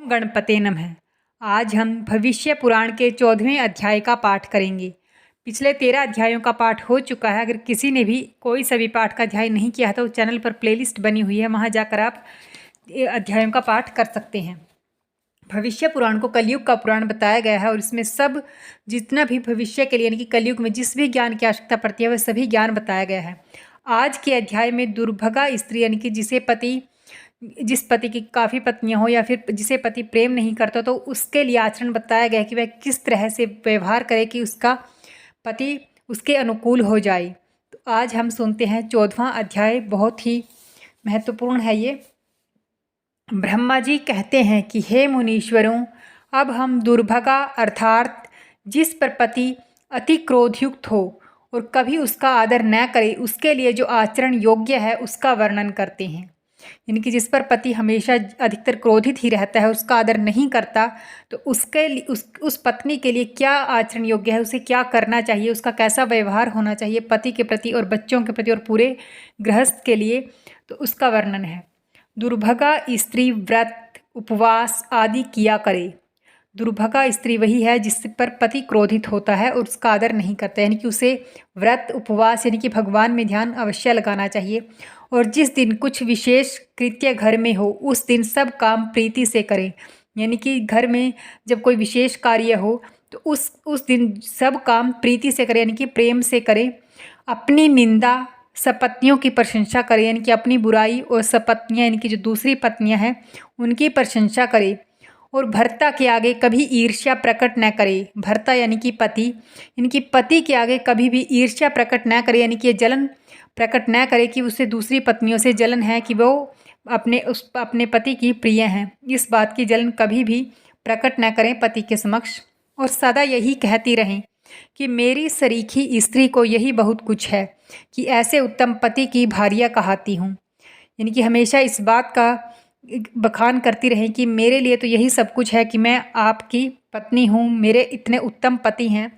गणपते नमः। आज हम भविष्य पुराण के 14वें अध्याय का पाठ करेंगे। पिछले 13 अध्यायों का पाठ हो चुका है। अगर किसी ने भी कोई सभी पाठ का अध्याय नहीं किया है तो चैनल पर प्लेलिस्ट बनी हुई है, वहाँ जाकर आप अध्यायों का पाठ कर सकते हैं। भविष्य पुराण को कलयुग का पुराण बताया गया है और इसमें सब जितना भी भविष्य के लिए यानी कि कलयुग में जिस भी ज्ञान की आवश्यकता पड़ती है वह सभी ज्ञान बताया गया है। आज के अध्याय में दुर्भगा स्त्री यानी कि जिस पति की काफ़ी पत्नियां हो या फिर जिसे पति प्रेम नहीं करता तो उसके लिए आचरण बताया गया है कि वह किस तरह से व्यवहार करे कि उसका पति उसके अनुकूल हो जाए। तो आज हम सुनते हैं 14वां अध्याय। बहुत ही महत्वपूर्ण है ये। ब्रह्मा जी कहते हैं कि हे मुनीश्वरों, अब हम दुर्भगा अर्थात जिस पर पति अति क्रोधयुक्त हो और कभी उसका आदर न करे उसके लिए जो आचरण योग्य है उसका वर्णन करते हैं। यानी कि जिस पर पति हमेशा अधिकतर क्रोधित ही रहता है, उसका आदर नहीं करता, तो उसके लिए उस पत्नी के लिए क्या आचरण योग्य है, उसे क्या करना चाहिए, उसका कैसा व्यवहार होना चाहिए पति के प्रति और बच्चों के प्रति और पूरे गृहस्थ के लिए, तो उसका वर्णन है। दुर्भगा स्त्री व्रत उपवास आदि किया करे। दुर्भगा स्त्री वही है जिस पर पति क्रोधित होता है और उसका आदर नहीं करता, यानी कि उसे व्रत उपवास यानी कि भगवान में ध्यान अवश्य लगाना चाहिए। और जिस दिन कुछ विशेष कृत्य घर में हो उस दिन सब काम प्रीति से करें, यानी कि घर में जब कोई विशेष कार्य हो तो उस दिन सब काम प्रीति से करें, यानी कि प्रेम से करें। अपनी निंदा सपत्नियों की प्रशंसा करें, यानी कि अपनी बुराई और सपत्नियाँ यानी कि जो दूसरी पत्नियाँ हैं उनकी प्रशंसा करें। और भर्ता के आगे कभी ईर्ष्या प्रकट न करे। भर्ता यानी कि पति, यानी कि पति के आगे कभी भी ईर्ष्या प्रकट न करे, यानी कि जलन प्रकट न करे कि उसे दूसरी पत्नियों से जलन है कि वो अपने पति की प्रिय हैं। इस बात की जलन कभी भी प्रकट न करें पति के समक्ष। और सदा यही कहती रहें कि मेरी सरीखी स्त्री को यही बहुत कुछ है कि ऐसे उत्तम पति की भार्या कहाती हूँ। यानी कि हमेशा इस बात का बखान करती रहें कि मेरे लिए तो यही सब कुछ है कि मैं आपकी पत्नी हूँ, मेरे इतने उत्तम पति हैं।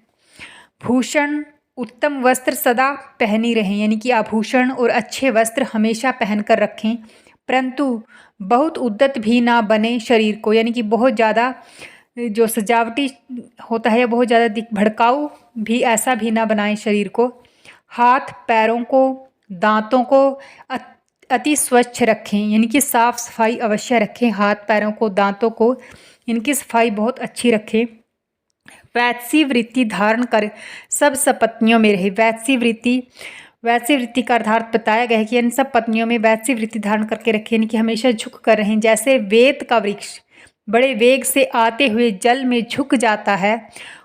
भूषण उत्तम वस्त्र सदा पहनी रहें, यानी कि आभूषण और अच्छे वस्त्र हमेशा पहन कर रखें, परंतु बहुत उद्दत भी ना बने शरीर को, यानी कि बहुत ज़्यादा जो सजावटी होता है या बहुत ज़्यादा भड़काऊ भी ऐसा भी ना बनाएं शरीर को। हाथ पैरों को दांतों को अति स्वच्छ रखें, यानी कि साफ सफाई अवश्य रखें। हाथ पैरों को दांतों को इनकी सफाई बहुत अच्छी रखें। वैत्सी वृत्ति धारण कर सब सपत्नियों में रहे। वैत्सी वृत्ति का अर्थात बताया गया है कि इन सब पत्नियों में वैत्सी वृत्ति धारण करके रखें, यानी कि हमेशा झुक कर रहें। जैसे वेत का वृक्ष बड़े वेग से आते हुए जल में झुक जाता है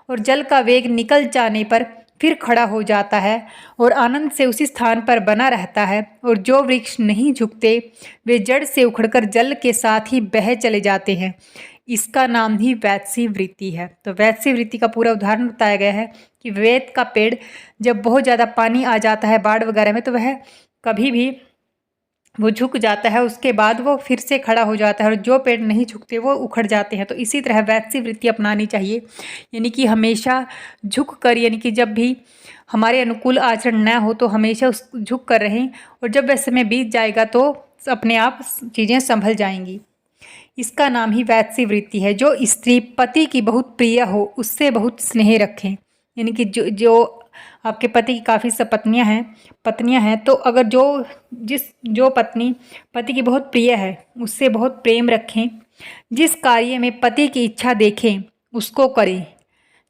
और जल का वेग निकल जाने पर फिर खड़ा हो जाता है और आनंद से उसी स्थान पर बना रहता है, और जो वृक्ष नहीं झुकते वे जड़ से उखड़कर जल के साथ ही बह चले जाते हैं, इसका नाम ही वैत्सी वृत्ति है। तो वैत्सी वृत्ति का पूरा उदाहरण बताया गया है कि वेत का पेड़ जब बहुत ज़्यादा पानी आ जाता है बाढ़ वगैरह में तो वह कभी भी वो झुक जाता है, उसके बाद वो फिर से खड़ा हो जाता है, और जो पेड़ नहीं झुकते वो उखड़ जाते हैं। तो इसी तरह वैत्सी वृत्ति अपनानी चाहिए, यानी कि हमेशा झुक कर, यानी कि जब भी हमारे अनुकूल आचरण न हो तो हमेशा उस झुक कर रहें, और जब वह समय बीत जाएगा तो अपने आप चीज़ें संभल जाएंगी। इसका नाम ही वैत्सी वृत्ति है। जो स्त्री पति की बहुत प्रिय हो उससे बहुत स्नेह रखें, यानी कि जो आपके पति की काफ़ी पत्नियां हैं तो अगर जो पत्नी पति की बहुत प्रिय है उससे बहुत प्रेम रखें। जिस कार्य में पति की इच्छा देखें उसको करें।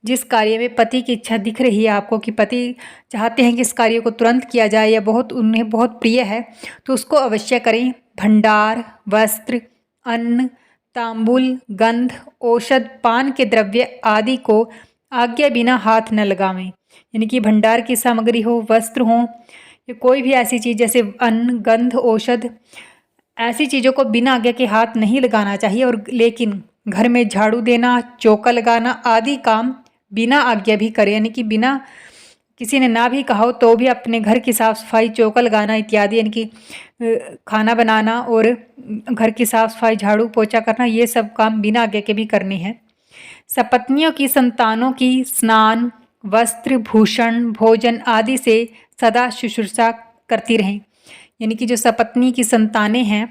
जिस कार्य में पति की इच्छा दिख रही है आपको कि पति चाहते हैं कि इस कार्य को तुरंत किया जाए या उन्हें बहुत प्रिय है तो उसको अवश्य करें। भंडार वस्त्र अन्न तांबुल गंध औषध पान के द्रव्य आदि को आज्ञा बिना हाथ न लगावें, यानी कि भंडार की सामग्री हो, वस्त्र हो या कोई भी ऐसी चीज़ जैसे अन्न गंध औषध, ऐसी चीज़ों को बिना आज्ञा के हाथ नहीं लगाना चाहिए। और लेकिन घर में झाड़ू देना चौका लगाना आदि काम बिना आज्ञा भी करें, यानी कि बिना किसी ने ना भी कहा हो तो भी अपने घर की साफ़ सफाई चौका लगाना इत्यादि, यानी कि खाना बनाना और घर की साफ़ सफाई झाड़ू पोछा करना, ये सब काम बिना आज्ञा के भी करने हैं। सपत्नियों की संतानों की स्नान वस्त्र भूषण भोजन आदि से सदा शुश्रूषा करती रहें, यानी कि जो सपत्नी की संतानें हैं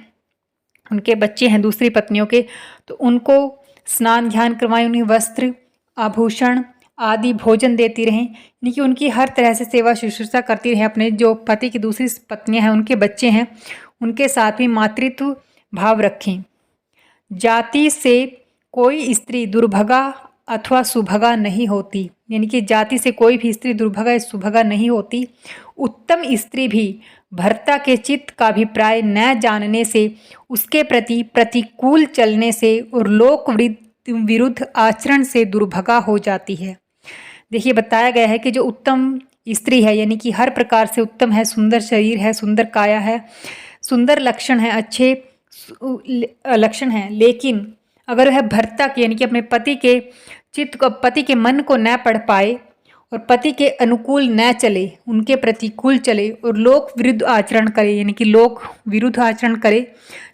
उनके बच्चे हैं दूसरी पत्नियों के, तो उनको स्नान ध्यान करवाएं, उन्हें वस्त्र आभूषण आदि भोजन देती रहें, यानी कि उनकी हर तरह से सेवा शुश्रूषा करती रहें। अपने जो पति की दूसरी पत्नियां हैं, उनके बच्चे हैं, उनके साथ भी मातृत्व भाव रखें। जाति से कोई स्त्री दुर्भगा अथवा सुभगा नहीं होती, यानी कि जाति से कोई भी स्त्री दुर्भगा या सुभगा नहीं होती। उत्तम स्त्री भी भर्ता के चित्त का अभिप्राय न जानने से, उसके प्रति प्रतिकूल चलने से और लोक विरुद्ध आचरण से दुर्भगा हो जाती है। देखिए बताया गया है कि जो उत्तम स्त्री है, यानी कि हर प्रकार से उत्तम है, सुंदर शरीर है, सुंदर काया है, सुंदर लक्षण है, अच्छे लक्षण हैं, लेकिन अगर वह भर्ता के यानी कि अपने पति के चित्त को, पति के मन को न पढ़ पाए और पति के अनुकूल न चले, उनके प्रतिकूल चले और लोक विरुद्ध आचरण करे, यानी कि लोक विरुद्ध आचरण करे,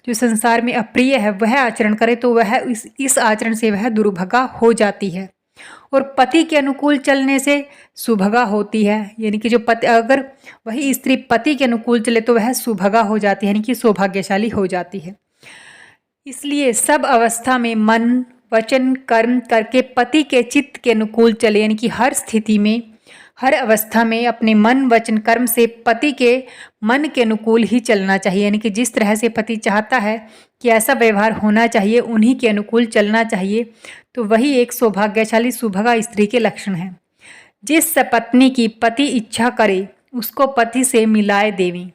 जो संसार में अप्रिय है वह आचरण करे, तो वह इस आचरण से वह दुर्भगा हो जाती है। और पति के अनुकूल चलने से सुभगा होती है, यानी कि जो पति, अगर वही स्त्री पति के अनुकूल चले तो वह सुभगा हो जाती है, यानी कि सौभाग्यशाली हो जाती है। इसलिए सब अवस्था में मन वचन कर्म करके पति के चित्त के अनुकूल चले, यानी कि हर स्थिति में, हर अवस्था में अपने मन वचन कर्म से पति के मन के अनुकूल ही चलना चाहिए, यानी कि जिस तरह से पति चाहता है कि ऐसा व्यवहार होना चाहिए, उन्हीं के अनुकूल चलना चाहिए, तो वही एक सौभाग्यशाली सुभगा स्त्री के लक्षण हैं। जिस सपत्नी की पति इच्छा करे उसको पति से मिलाए देवें।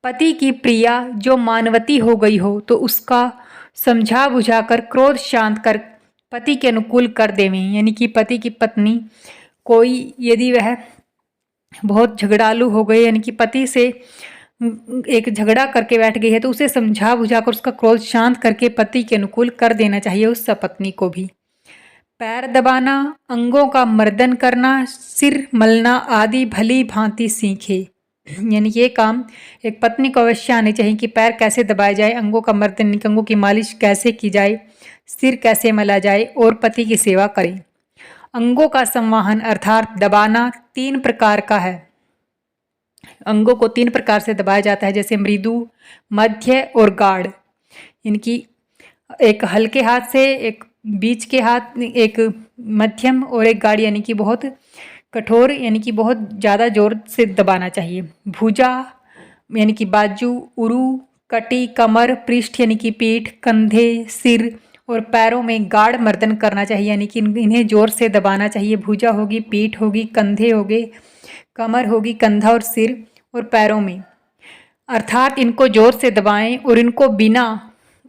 पति की प्रिया जो मानवती हो गई हो तो उसका समझा बुझाकर क्रोध शांत कर पति के अनुकूल कर देवें, यानी कि पति की पत्नी कोई यदि वह बहुत झगड़ालू हो गई, यानी कि पति से एक झगड़ा करके बैठ गई है, तो उसे समझा बुझाकर उसका क्रोध शांत करके पति के अनुकूल कर देना चाहिए उस सपत्नी को भी। पैर दबाना, अंगों का मर्दन करना, सिर मलना आदि भली भांति सीखे, यानी ये काम एक पत्नी को अवश्य आने चाहिए कि पैर कैसे दबाए जाए, अंगों का मर्दन, अंगों की मालिश कैसे की जाए, सिर कैसे मला जाए और पति की सेवा करें। अंगों का संवाहन अर्थात दबाना 3 प्रकार का है। अंगों को 3 प्रकार से दबाया जाता है, जैसे मृदु, मध्य और गाढ़। इनकी एक हल्के हाथ से, एक बीच के हाथ, एक मध्यम और एक गाढ़, यानी कि बहुत कठोर, यानी कि बहुत ज़्यादा जोर से दबाना चाहिए। भुजा यानी कि बाजू, उरु, कटी, कमर, पृष्ठ यानी कि पीठ, कंधे, सिर और पैरों में गाढ़ मर्दन करना चाहिए, यानी कि इन्हें जोर से दबाना चाहिए। भुजा होगी, पीठ होगी, कंधे होंगे, कमर होगी, कंधा और सिर और पैरों में, अर्थात इनको जोर से दबाएं और इनको बिना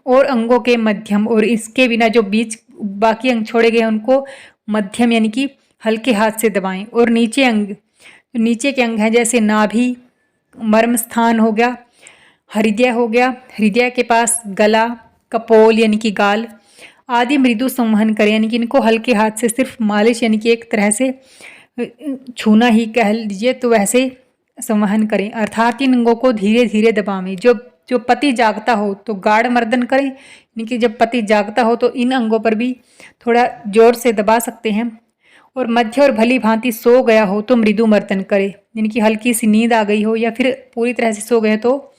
और अंगों के मध्यम और इसके बिना जो बीच बाकी अंग छोड़े गए हैं उनको मध्यम यानी कि हल्के हाथ से दबाएं। और नीचे अंग, नीचे के अंग हैं जैसे नाभि, मर्म स्थान हो गया, हृदय हो गया, हृदय के पास गला, कपोल यानी कि गाल आदि मृदु संवहन करें, यानी कि इनको हल्के हाथ से सिर्फ मालिश यानी कि एक तरह से छूना ही कह लीजिए, तो वैसे संवहन करें, अर्थात इन अंगों को धीरे धीरे दबावें। जो पति जागता हो तो गाढ़ मर्दन करें, यानी कि जब पति जागता हो तो इन अंगों पर भी थोड़ा जोर से दबा सकते हैं। और मध्य और भली भांति सो गया हो तो मृदु मर्दन करें, यानी कि हल्की सी नींद आ गई हो या फिर पूरी तरह से सो गए तो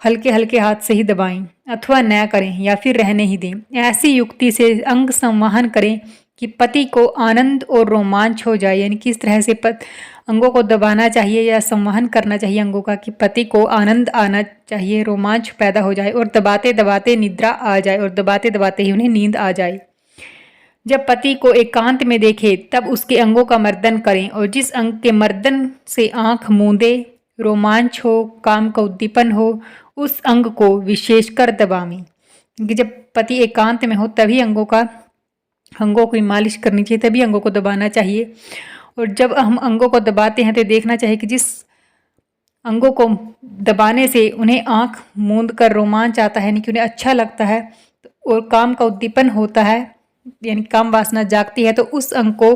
हल्के हल्के हाथ से ही दबाएं अथवा न करें या फिर रहने ही दें। ऐसी युक्ति से अंग संवहन करें कि पति को आनंद और रोमांच हो जाए, यानी किस तरह से अंगों को दबाना चाहिए या संवहन करना चाहिए अंगों का कि पति को आनंद आना चाहिए, रोमांच पैदा हो जाए और दबाते दबाते निद्रा आ जाए और दबाते दबाते ही उन्हें नींद आ जाए। जब पति को एकांत में देखे तब उसके अंगों का मर्दन करें और जिस अंग के मर्दन से आंख मूंदे, रोमांच हो, काम का उद्दीपन हो, उस अंग को विशेषकर दबावें। क्योंकि जब पति एकांत में हो तभी अंगों की मालिश करनी चाहिए, तभी अंगों को दबाना चाहिए। और जब हम अंगों को दबाते हैं तो देखना चाहिए कि जिस अंगों को दबाने से उन्हें आंख मूंद कर रोमांच आता है, यानी कि उन्हें अच्छा लगता है और काम का उद्दीपन होता है, यानी काम वासना जागती है, तो उस अंग को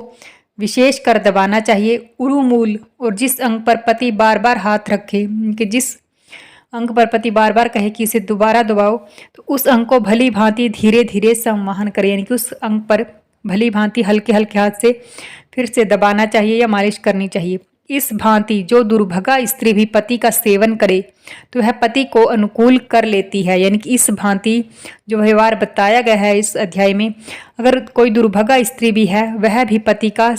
विशेष कर दबाना चाहिए। उरुमूल, और जिस अंग पर पति बार बार हाथ रखे, कि जिस अंग पर पति बार बार कहे कि इसे दोबारा दबाओ, तो उस अंग को भली भांति धीरे धीरे संवहन करें, यानी कि उस अंग पर भली भांति हल्के हल्के हाथ से फिर से दबाना चाहिए या मालिश करनी चाहिए। इस भांति जो दुर्भगा स्त्री भी पति का सेवन करे तो वह पति को अनुकूल कर लेती है। यानी कि इस भांति जो व्यवहार बताया गया है इस अध्याय में, अगर कोई दुर्भगा स्त्री भी है वह भी पति का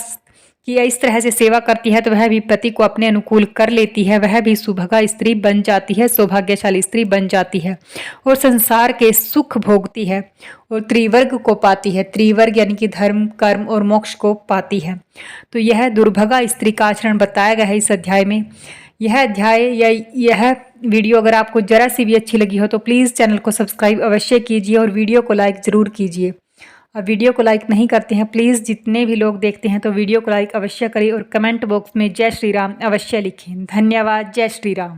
कि इस तरह से सेवा करती है तो वह भी पति को अपने अनुकूल कर लेती है, वह भी सुभगा स्त्री बन जाती है, सौभाग्यशाली स्त्री बन जाती है और संसार के सुख भोगती है और त्रिवर्ग को पाती है। त्रिवर्ग यानी कि धर्म, कर्म और मोक्ष को पाती है। तो यह दुर्भगा स्त्री का आचरण बताया गया है इस अध्याय में। यह अध्याय या यह वीडियो अगर आपको जरा सी भी अच्छी लगी हो तो प्लीज़ चैनल को सब्सक्राइब अवश्य कीजिए और वीडियो को लाइक ज़रूर कीजिए। अब वीडियो को लाइक नहीं करते हैं प्लीज़ जितने भी लोग देखते हैं तो वीडियो को लाइक अवश्य करें और कमेंट बॉक्स में जय श्री राम अवश्य लिखें। धन्यवाद। जय श्री राम।